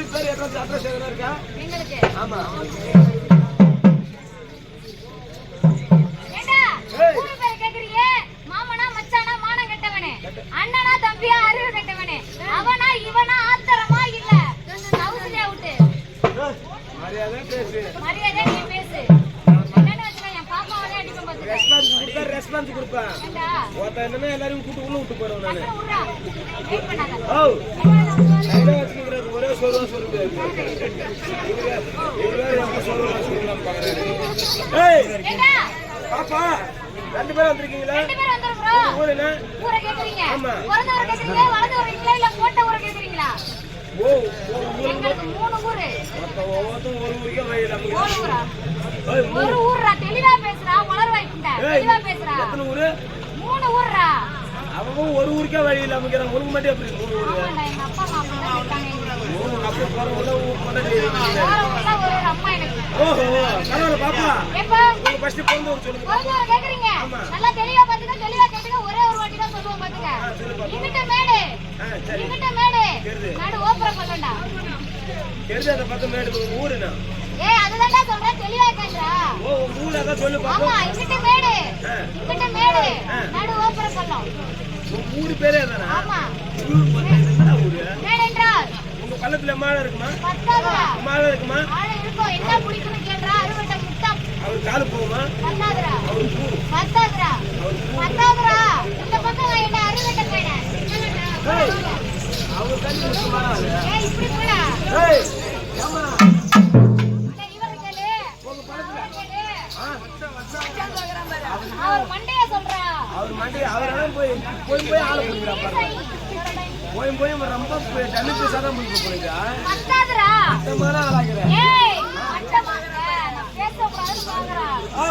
ஊருக்கு பேர் அட்ரஸ் எதுனா இருக்கா? எங்களுக்கு ஆமா. ஏண்டா ஊரு பேர் கேக்குறீங்க? மாமனா மச்சானா மானம் கெட்டவனே, அண்ணனா தம்பியா அறிவு கெட்டவனே, அவனா இவனா ஆத்தரமா இல்ல ஹவுஸ்லயே அவுட். மரியாதை பேசு. மரியாதை நீ பேசு. என்னன்னு வச்சுக்க என் பாப்பாவனே அடிக்கும் பாத்துக்க. ரெஸ்பான்ஸ் கொடுப்பேன். ஏண்டா ஒருத்த என்னன்னா எல்லாரும் கூட்டு உள்ள விட்டு போறேன் நானு. உட்றா. வெயிட் பண்ணாத. ஓ. கையில வச்சுக்கிற ஒரே சொல்லுவா சொல்லுது. இவரே சொல்லுவா சொல்லலாம் பாக்குறாரு. ஏய். ஏண்டா பாப்பா ரெண்டு பேரும் வந்திருக்கீங்களா? ரெண்டு பேரும் வந்தோம் bro. ஊர் என்ன? ஊரை கேக்குறீங்க? ஆமா. பிறந்தவரை கேக்குறீங்க, வளர்ந்தவரை இல்ல போட்ட ஊரை கேக்குறீங்களா? ஓ எங்களுக்கு 3 ஊரு. ஒவ்வொருத்தரும் ஒரு ஊருக்கே வழி நமக்கு. ஒரு ஊரா? ஒரு ஊர்ரா, தெளிவா பேசுறா, வளர்வாய் குண்டா. தெளிவா பேசுறா. எத்தனை ஊரு? 3 ஊர்ரா. அவங்க ஒரு ஊருக்கே வழி நமக்கு உனக்கு மட்டும் எப்படி 3 ஊரு? ஆமாடா, எங்க அப்பா மாமா தான் இருக்காங்க எங்களுக்கு. ஓ அப்ப போறவங்க கொண்டாடி. போற ஊர்ல ஒரு அம்மா எனக்கு. ஓஹோ பரவாயில்ல பாப்பா. எப்பா? நீங்க ஃபர்ஸ்ட் பொண்ணு சொல்லுங்க. பிறந்தவரை கேக்குறீங்க? நல்லா தெளிவா பாத்துக்க, தெளிவா கேட்டுக்க. ஒரே ஒரு வாட்டி தான் சொல்லுவோம் பாத்துக்க. இங்கிட்ட மேடு, இங்கிட்ட மேடு, நடு ஓப்பர பல்லண்டா. தெரிஞ்ச அந்த பக்கம் மேடு ஊர் என்ன? ஏய் அதுதான்டா சொல்றேன், தெளிவா கேக்குறா. ஓ ஊர் அத சொல்லு பாப்பா. ஆமா, இங்கிட்ட மேடு, இங்கிட்ட மேடு, நடு ஓப்பர பல்லம். ஊர் பேரே அதானா? ஆமா. என்ன ஊரு? மேடு என்றால் உங்க பள்ளத்துல மாடு இருக்குமா? பத்தாதுடா. மாடு இருக்குமா? ஆளு இருக்கும், என்ன பிடிக்கும்னு கேக்குறா. அறுவட்ட முத்தம். அவர் காலு போகுமா? பத்தாதுடா. அவர் பூ. பத்தாதுடா. பத்தாதுடா. இந்த பக்கம் என்ன அறுவட்ட போயிட. அவர் தண்ணி இருக்குமா? ஏய் இப்படி போடா. ஏய் அம்மா இவரு கேளு. உங்க பள்ளத்துல அவர் மண்டைய சொல்றா. அவர் மண்டி அவரெல்லாம் போய் ஆளை பிடிக்கிறா பாருங்க. போய் ரொம்ப தண்ணி பேசாதான் முடிக்க போறீங்க. பத்தாதுடா. அந்த மாதிரி ஆளாகிறேன். ஏய் மட்டமாங்க, நான் பேச கூடாதுன்னு பாக்குறா. ஓ